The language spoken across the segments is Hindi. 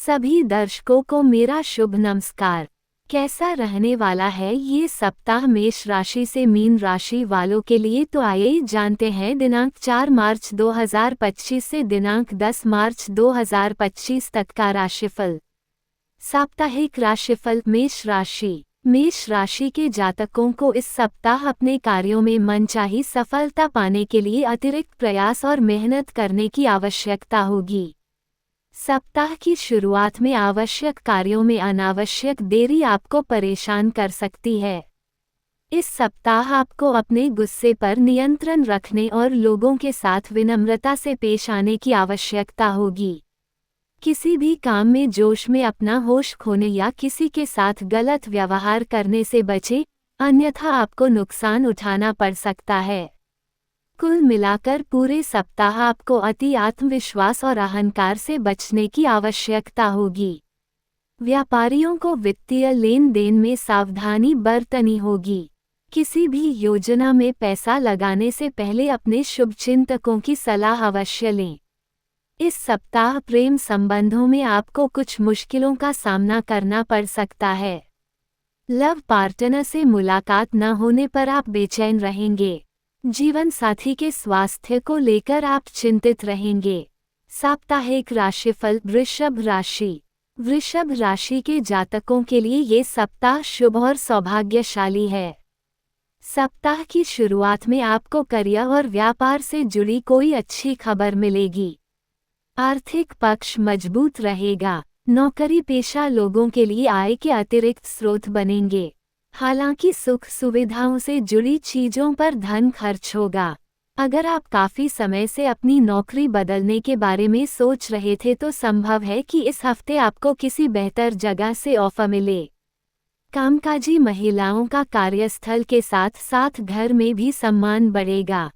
सभी दर्शकों को मेरा शुभ नमस्कार। कैसा रहने वाला है ये सप्ताह मेष राशि से मीन राशि वालों के लिए, तो आइए जानते हैं दिनांक 4 मार्च 2025 से दिनांक 10 मार्च 2025 तक का राशिफल। साप्ताहिक राशिफल। मेष राशि के जातकों को इस सप्ताह अपने कार्यों में मनचाही सफलता पाने के लिए अतिरिक्त प्रयास और मेहनत करने की आवश्यकता होगी। सप्ताह की शुरुआत में आवश्यक कार्यों में अनावश्यक देरी आपको परेशान कर सकती है। इस सप्ताह आपको अपने गुस्से पर नियंत्रण रखने और लोगों के साथ विनम्रता से पेश आने की आवश्यकता होगी। किसी भी काम में जोश में अपना होश खोने या किसी के साथ गलत व्यवहार करने से बचें, अन्यथा आपको नुकसान उठाना पड़ सकता है। कुल मिलाकर पूरे सप्ताह आपको अति आत्मविश्वास और अहंकार से बचने की आवश्यकता होगी। व्यापारियों को वित्तीय लेन देन में सावधानी बरतनी होगी। किसी भी योजना में पैसा लगाने से पहले अपने शुभचिंतकों की सलाह अवश्य लें। इस सप्ताह प्रेम संबंधों में आपको कुछ मुश्किलों का सामना करना पड़ सकता है। लव पार्टनर से मुलाकात न होने पर आप बेचैन रहेंगे। जीवन साथी के स्वास्थ्य को लेकर आप चिंतित रहेंगे। साप्ताहिक राशिफल। वृषभ राशि के जातकों के लिए ये सप्ताह शुभ और सौभाग्यशाली है। सप्ताह की शुरुआत में आपको करियर और व्यापार से जुड़ी कोई अच्छी खबर मिलेगी। आर्थिक पक्ष मजबूत रहेगा। नौकरी पेशा लोगों के लिए आय के अतिरिक्त स्रोत बनेंगे। हालांकि सुख सुविधाओं से जुड़ी चीजों पर धन खर्च होगा। अगर आप काफी समय से अपनी नौकरी बदलने के बारे में सोच रहे थे तो संभव है कि इस हफ्ते आपको किसी बेहतर जगह से ऑफर मिले। कामकाजी महिलाओं का कार्यस्थल के साथ साथ घर में भी सम्मान बढ़ेगा।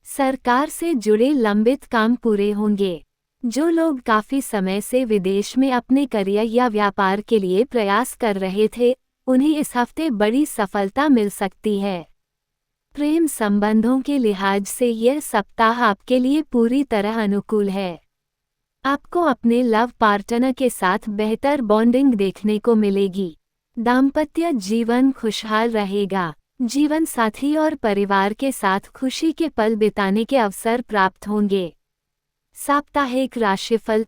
सरकार से जुड़े लंबित काम पूरे होंगे। जो लोग काफी समय से विदेश में अपने करियर या व्यापार के लिए प्रयास कर रहे थे, उन्हें इस हफ्ते बड़ी सफलता मिल सकती है। प्रेम संबंधों के लिहाज से यह सप्ताह आपके लिए पूरी तरह अनुकूल है। आपको अपने लव पार्टनर के साथ बेहतर बॉन्डिंग देखने को मिलेगी। दाम्पत्य जीवन खुशहाल रहेगा। जीवन साथी और परिवार के साथ खुशी के पल बिताने के अवसर प्राप्त होंगे। साप्ताहिक राशिफल।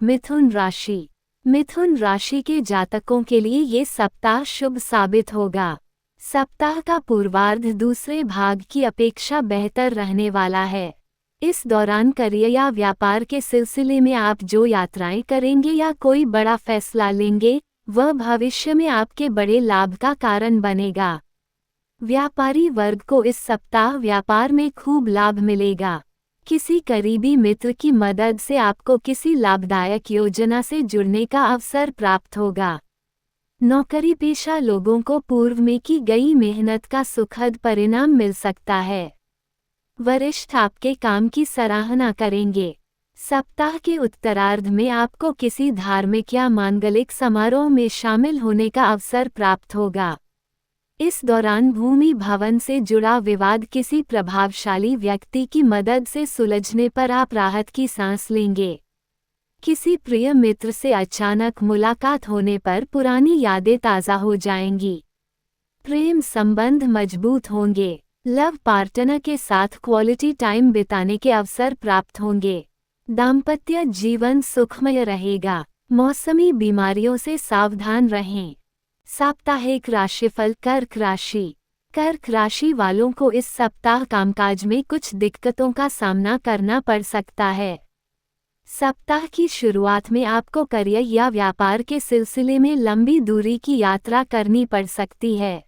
मिथुन राशि के जातकों के लिए ये सप्ताह शुभ साबित होगा। सप्ताह का पूर्वार्ध दूसरे भाग की अपेक्षा बेहतर रहने वाला है। इस दौरान करियर या व्यापार के सिलसिले में आप जो यात्राएं करेंगे या कोई बड़ा फैसला लेंगे, वह भविष्य में आपके बड़े लाभ का कारण बनेगा। व्यापारी वर्ग को इस सप्ताह व्यापार में खूब लाभ मिलेगा। किसी करीबी मित्र की मदद से आपको किसी लाभदायक योजना से जुड़ने का अवसर प्राप्त होगा। नौकरी पेशा लोगों को पूर्व में की गई मेहनत का सुखद परिणाम मिल सकता है। वरिष्ठ आपके काम की सराहना करेंगे। सप्ताह के उत्तरार्ध में आपको किसी धार्मिक या मांगलिक समारोह में शामिल होने का अवसर प्राप्त होगा। इस दौरान भूमि भवन से जुड़ा विवाद किसी प्रभावशाली व्यक्ति की मदद से सुलझने पर आप राहत की सांस लेंगे। किसी प्रिय मित्र से अचानक मुलाकात होने पर पुरानी यादें ताज़ा हो जाएंगी। प्रेम संबंध मजबूत होंगे। लव पार्टनर के साथ क्वालिटी टाइम बिताने के अवसर प्राप्त होंगे। दाम्पत्य जीवन सुखमय रहेगा। मौसमी बीमारियों से सावधान रहें। साप्ताहिक राशिफल। कर्क राशि वालों को इस सप्ताह कामकाज में कुछ दिक्कतों का सामना करना पड़ सकता है। सप्ताह की शुरुआत में आपको करियर या व्यापार के सिलसिले में लंबी दूरी की यात्रा करनी पड़ सकती है।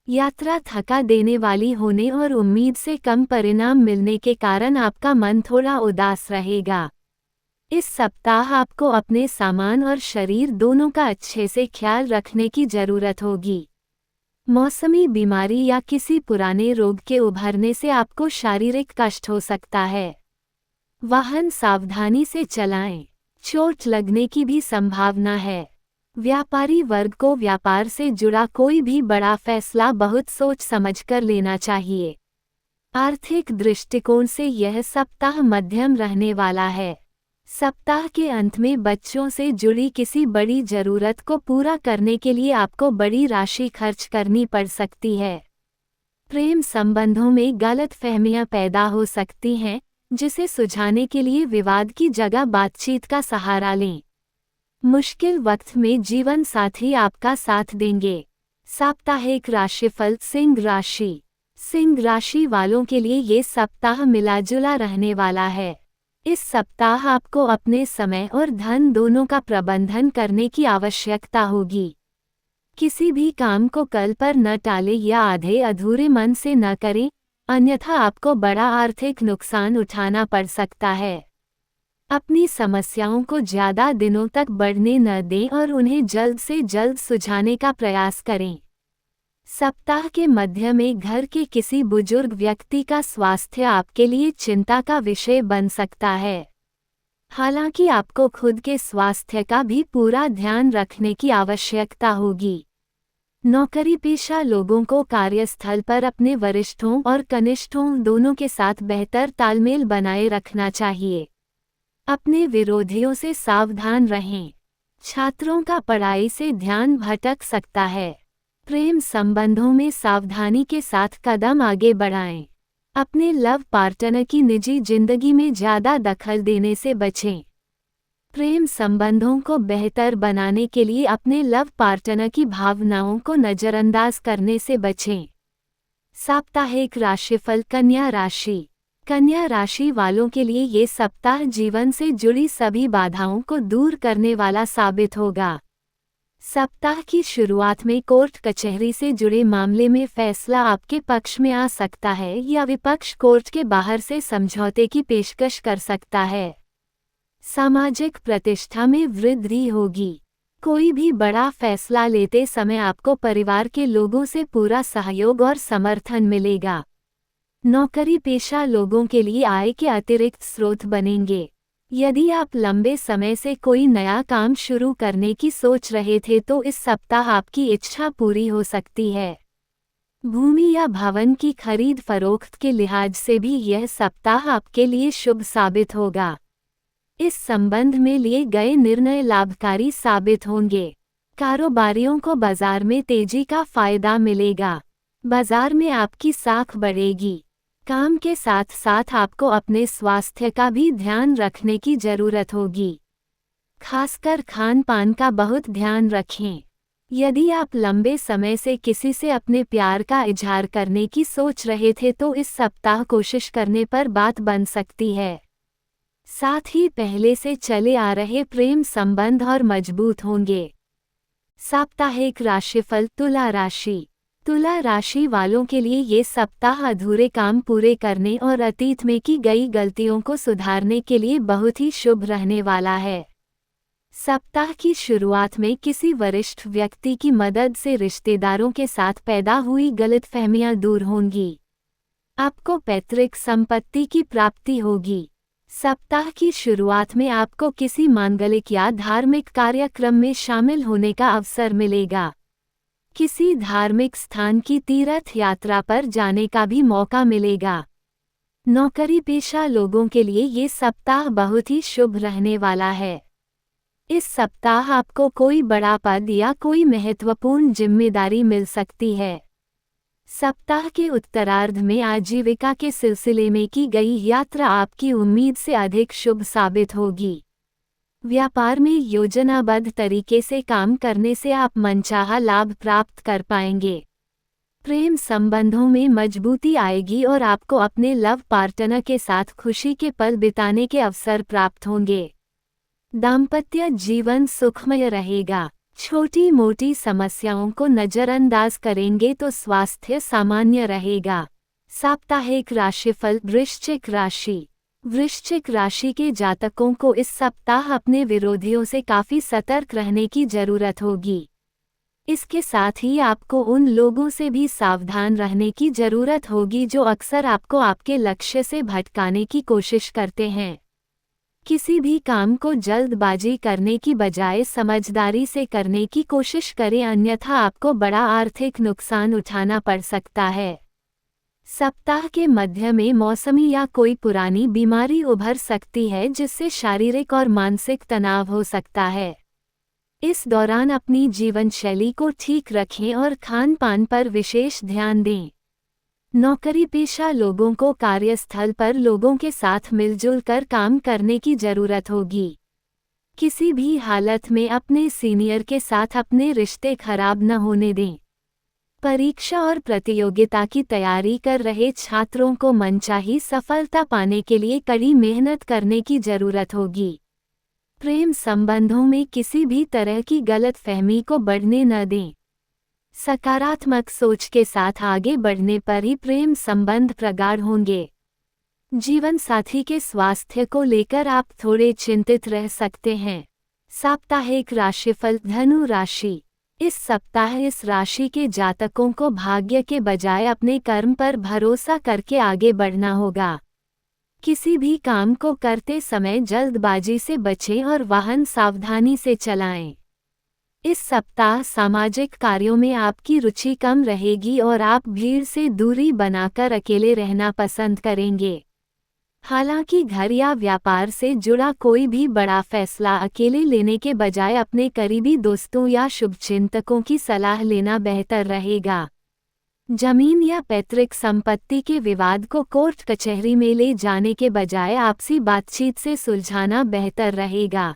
यात्रा थका देने वाली होने और उम्मीद से कम परिणाम मिलने के कारण आपका मन थोड़ा उदास रहेगा। इस सप्ताह आपको अपने सामान और शरीर दोनों का अच्छे से ख्याल रखने की जरूरत होगी। मौसमी बीमारी या किसी पुराने रोग के उभरने से आपको शारीरिक कष्ट हो सकता है। वाहन सावधानी से चलाएं। चोट लगने की भी संभावना है। व्यापारी वर्ग को व्यापार से जुड़ा कोई भी बड़ा फैसला बहुत सोच समझकर लेना चाहिए। आर्थिक दृष्टिकोण से यह सप्ताह मध्यम रहने वाला है। सप्ताह के अंत में बच्चों से जुड़ी किसी बड़ी जरूरत को पूरा करने के लिए आपको बड़ी राशि खर्च करनी पड़ सकती है। प्रेम संबंधों में गलतफहमियां पैदा हो सकती हैं, जिसे सुलझाने के लिए विवाद की जगह बातचीत का सहारा लें। मुश्किल वक्त में जीवन साथी आपका साथ देंगे। साप्ताहिक राशिफल। सिंह राशि। सिंह राशि वालों के लिए ये सप्ताह मिलाजुला रहने वाला है। इस सप्ताह आपको अपने समय और धन दोनों का प्रबंधन करने की आवश्यकता होगी। किसी भी काम को कल पर न टालें या आधे अधूरे मन से न करें, अन्यथा आपको बड़ा आर्थिक नुकसान उठाना पड़ सकता है। अपनी समस्याओं को ज़्यादा दिनों तक बढ़ने न दें और उन्हें जल्द से जल्द सुलझाने का प्रयास करें। सप्ताह के मध्य में घर के किसी बुजुर्ग व्यक्ति का स्वास्थ्य आपके लिए चिंता का विषय बन सकता है। हालांकि आपको खुद के स्वास्थ्य का भी पूरा ध्यान रखने की आवश्यकता होगी। नौकरी पेशा लोगों को कार्यस्थल पर अपने वरिष्ठों और कनिष्ठों दोनों के साथ बेहतर तालमेल बनाए रखना चाहिए। अपने विरोधियों से सावधान रहें। छात्रों का पढ़ाई से ध्यान भटक सकता है। प्रेम संबंधों में सावधानी के साथ कदम आगे बढ़ाएं। अपने लव पार्टनर की निजी जिंदगी में ज़्यादा दखल देने से बचें। प्रेम संबंधों को बेहतर बनाने के लिए अपने लव पार्टनर की भावनाओं को नज़रअंदाज करने से बचें। साप्ताहिक राशिफल। कन्या राशि। कन्या राशि वालों के लिए ये सप्ताह जीवन से जुड़ी सभी बाधाओं को दूर करने वाला साबित होगा। सप्ताह की शुरुआत में कोर्ट कचहरी से जुड़े मामले में फैसला आपके पक्ष में आ सकता है या विपक्ष कोर्ट के बाहर से समझौते की पेशकश कर सकता है। सामाजिक प्रतिष्ठा में वृद्धि होगी। कोई भी बड़ा फैसला लेते समय आपको परिवार के लोगों से पूरा सहयोग और समर्थन मिलेगा। नौकरी पेशा लोगों के लिए आय के अतिरिक्त स्रोत बनेंगे। यदि आप लंबे समय से कोई नया काम शुरू करने की सोच रहे थे तो इस सप्ताह आपकी इच्छा पूरी हो सकती है। भूमि या भवन की खरीद फरोख्त के लिहाज से भी यह सप्ताह आपके लिए शुभ साबित होगा। इस संबंध में लिए गए निर्णय लाभकारी साबित होंगे। कारोबारियों को बाजार में तेजी का फायदा मिलेगा। बाजार में आपकी साख बढ़ेगी। काम के साथ साथ आपको अपने स्वास्थ्य का भी ध्यान रखने की जरूरत होगी। खासकर खान पान का बहुत ध्यान रखें। यदि आप लंबे समय से किसी से अपने प्यार का इजहार करने की सोच रहे थे तो इस सप्ताह कोशिश करने पर बात बन सकती है। साथ ही पहले से चले आ रहे प्रेम संबंध और मजबूत होंगे। साप्ताहिक राशिफल। तुला राशि। तुला राशि वालों के लिए ये सप्ताह अधूरे काम पूरे करने और अतीत में की गई गलतियों को सुधारने के लिए बहुत ही शुभ रहने वाला है। सप्ताह की शुरुआत में किसी वरिष्ठ व्यक्ति की मदद से रिश्तेदारों के साथ पैदा हुई गलतफहमियां दूर होंगी। आपको पैतृक संपत्ति की प्राप्ति होगी। सप्ताह की शुरुआत में आपको किसी मांगलिक या धार्मिक कार्यक्रम में शामिल होने का अवसर मिलेगा। किसी धार्मिक स्थान की तीर्थ यात्रा पर जाने का भी मौका मिलेगा। नौकरी पेशा लोगों के लिए ये सप्ताह बहुत ही शुभ रहने वाला है। इस सप्ताह आपको कोई बड़ा पद या कोई महत्वपूर्ण जिम्मेदारी मिल सकती है। सप्ताह के उत्तरार्ध में आजीविका के सिलसिले में की गई यात्रा आपकी उम्मीद से अधिक शुभ साबित होगी। व्यापार में योजनाबद्ध तरीके से काम करने से आप मनचाहा लाभ प्राप्त कर पाएंगे। प्रेम संबंधों में मजबूती आएगी और आपको अपने लव पार्टनर के साथ खुशी के पल बिताने के अवसर प्राप्त होंगे। दाम्पत्य जीवन सुखमय रहेगा। छोटी मोटी समस्याओं को नज़रअंदाज करेंगे तो स्वास्थ्य सामान्य रहेगा। साप्ताहिक राशिफल। वृश्चिक राशि। वृश्चिक राशि के जातकों को इस सप्ताह अपने विरोधियों से काफ़ी सतर्क रहने की जरूरत होगी। इसके साथ ही आपको उन लोगों से भी सावधान रहने की जरूरत होगी जो अक्सर आपको आपके लक्ष्य से भटकाने की कोशिश करते हैं। किसी भी काम को जल्दबाजी करने की बजाय समझदारी से करने की कोशिश करें, अन्यथा आपको बड़ा आर्थिक नुकसान उठाना पड़ सकता है। सप्ताह के मध्य में मौसमी या कोई पुरानी बीमारी उभर सकती है जिससे शारीरिक और मानसिक तनाव हो सकता है। इस दौरान अपनी जीवन शैली को ठीक रखें और खान पान पर विशेष ध्यान दें। नौकरी पेशा लोगों को कार्यस्थल पर लोगों के साथ मिलजुल कर काम करने की जरूरत होगी। किसी भी हालत में अपने सीनियर के साथ अपने रिश्ते खराब न होने दें। परीक्षा और प्रतियोगिता की तैयारी कर रहे छात्रों को मनचाही सफलता पाने के लिए कड़ी मेहनत करने की जरूरत होगी। प्रेम संबंधों में किसी भी तरह की गलतफहमी को बढ़ने न दें। सकारात्मक सोच के साथ आगे बढ़ने पर ही प्रेम संबंध प्रगाढ़ होंगे। जीवन साथी के स्वास्थ्य को लेकर आप थोड़े चिंतित रह सकते हैं। साप्ताहिक राशिफल धनु राशि। इस सप्ताह इस राशि के जातकों को भाग्य के बजाय अपने कर्म पर भरोसा करके आगे बढ़ना होगा। किसी भी काम को करते समय जल्दबाजी से बचें और वाहन सावधानी से चलाएं। इस सप्ताह सामाजिक कार्यों में आपकी रुचि कम रहेगी और आप भीड़ से दूरी बनाकर अकेले रहना पसंद करेंगे। हालांकि घर या व्यापार से जुड़ा कोई भी बड़ा फैसला अकेले लेने के बजाय अपने करीबी दोस्तों या शुभचिंतकों की सलाह लेना बेहतर रहेगा। जमीन या पैतृक संपत्ति के विवाद को कोर्ट कचहरी में ले जाने के बजाय आपसी बातचीत से सुलझाना बेहतर रहेगा।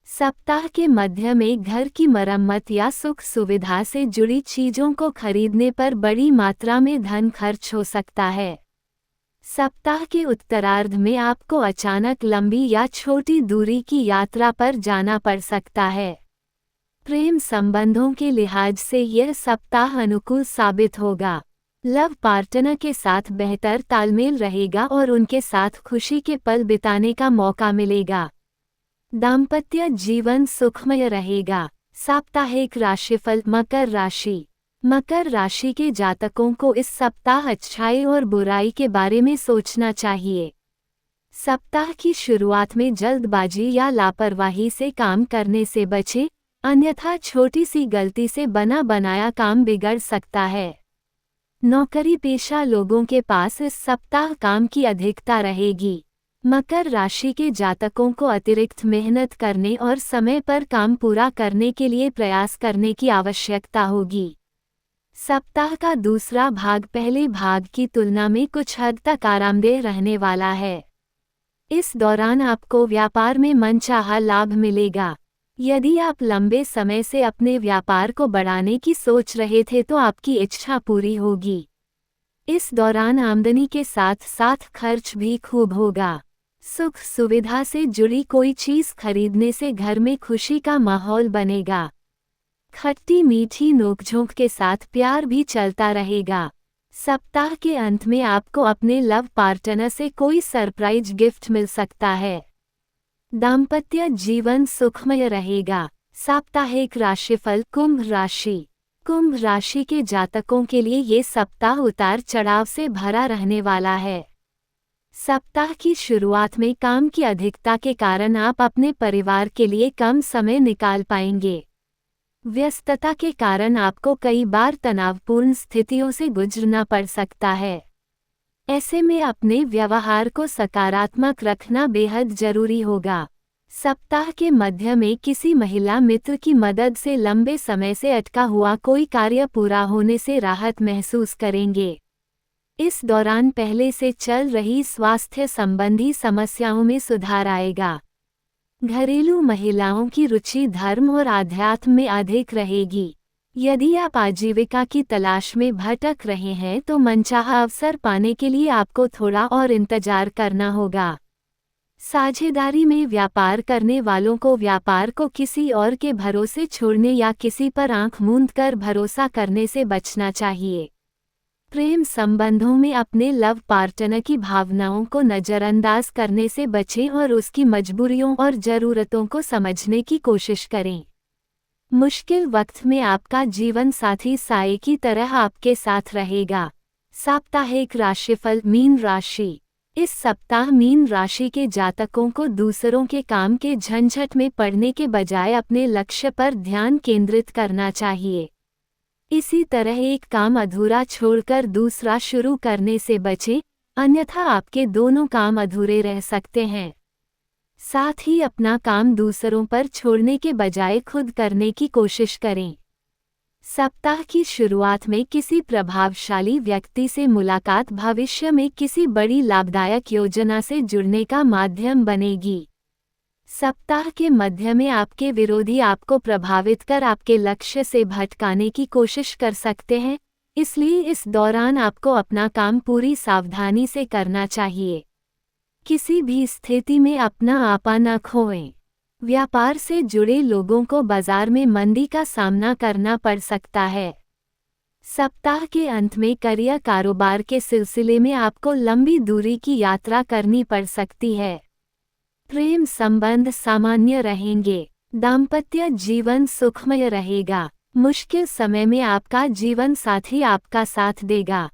सप्ताह के मध्य में घर की मरम्मत या सुख सुविधा से जुड़ी चीजों को खरीदने पर बड़ी मात्रा में धन खर्च हो सकता है। सप्ताह के उत्तरार्ध में आपको अचानक लंबी या छोटी दूरी की यात्रा पर जाना पड़ सकता है। प्रेम संबंधों के लिहाज से यह सप्ताह अनुकूल साबित होगा। लव पार्टनर के साथ बेहतर तालमेल रहेगा और उनके साथ खुशी के पल बिताने का मौका मिलेगा। दाम्पत्य जीवन सुखमय रहेगा। साप्ताहिक राशिफल मकर राशि। मकर राशि के जातकों को इस सप्ताह अच्छाई और बुराई के बारे में सोचना चाहिए। सप्ताह की शुरुआत में जल्दबाजी या लापरवाही से काम करने से बचें, अन्यथा छोटी सी गलती से बना बनाया काम बिगड़ सकता है। नौकरी पेशा लोगों के पास इस सप्ताह काम की अधिकता रहेगी। मकर राशि के जातकों को अतिरिक्त मेहनत करने और समय पर काम पूरा करने के लिए प्रयास करने की आवश्यकता होगी। सप्ताह का दूसरा भाग पहले भाग की तुलना में कुछ हद तक आरामदेह रहने वाला है। इस दौरान आपको व्यापार में मनचाहा लाभ मिलेगा। यदि आप लंबे समय से अपने व्यापार को बढ़ाने की सोच रहे थे तो आपकी इच्छा पूरी होगी। इस दौरान आमदनी के साथ साथ खर्च भी खूब होगा। सुख सुविधा से जुड़ी कोई चीज़ खरीदने से घर में खुशी का माहौल बनेगा। खट्टी मीठी नोकझोंक के साथ प्यार भी चलता रहेगा। सप्ताह के अंत में आपको अपने लव पार्टनर से कोई सरप्राइज गिफ्ट मिल सकता है। दाम्पत्य जीवन सुखमय रहेगा। साप्ताहिक राशिफल कुंभ राशि। कुंभ राशि के जातकों के लिए ये सप्ताह उतार चढ़ाव से भरा रहने वाला है। सप्ताह की शुरुआत में काम की अधिकता के कारण आप अपने परिवार के लिए कम समय निकाल पाएंगे। व्यस्तता के कारण आपको कई बार तनावपूर्ण स्थितियों से गुजरना पड़ सकता है। ऐसे में अपने व्यवहार को सकारात्मक रखना बेहद जरूरी होगा। सप्ताह के मध्य में किसी महिला मित्र की मदद से लंबे समय से अटका हुआ कोई कार्य पूरा होने से राहत महसूस करेंगे। इस दौरान पहले से चल रही स्वास्थ्य संबंधी समस्याओं में सुधार आएगा। घरेलू महिलाओं की रुचि धर्म और आध्यात्म में अधिक रहेगी। यदि आप आजीविका की तलाश में भटक रहे हैं तो मनचाहा अवसर पाने के लिए आपको थोड़ा और इंतजार करना होगा। साझेदारी में व्यापार करने वालों को व्यापार को किसी और के भरोसे छोड़ने या किसी पर आंख मूंद कर भरोसा करने से बचना चाहिए। प्रेम संबंधों में अपने लव पार्टनर की भावनाओं को नज़रअंदाज करने से बचें और उसकी मजबूरियों और ज़रूरतों को समझने की कोशिश करें। मुश्किल वक्त में आपका जीवन साथी साए की तरह आपके साथ रहेगा। साप्ताहिक राशिफल मीन राशि। इस सप्ताह मीन राशि के जातकों को दूसरों के काम के झंझट में पड़ने के बजाय अपने लक्ष्य पर ध्यान केंद्रित करना चाहिए। इसी तरह एक काम अधूरा छोड़कर दूसरा शुरू करने से बचें, अन्यथा आपके दोनों काम अधूरे रह सकते हैं। साथ ही अपना काम दूसरों पर छोड़ने के बजाय खुद करने की कोशिश करें। सप्ताह की शुरुआत में किसी प्रभावशाली व्यक्ति से मुलाकात भविष्य में किसी बड़ी लाभदायक योजना से जुड़ने का माध्यम बनेगी। सप्ताह के मध्य में आपके विरोधी आपको प्रभावित कर आपके लक्ष्य से भटकाने की कोशिश कर सकते हैं, इसलिए इस दौरान आपको अपना काम पूरी सावधानी से करना चाहिए। किसी भी स्थिति में अपना आपा न खोएं। व्यापार से जुड़े लोगों को बाजार में मंदी का सामना करना पड़ सकता है। सप्ताह के अंत में करियर कारोबार के सिलसिले में आपको लंबी दूरी की यात्रा करनी पड़ सकती है। प्रेम संबंध सामान्य रहेंगे। दाम्पत्य जीवन सुखमय रहेगा। मुश्किल समय में आपका जीवन साथी आपका साथ देगा।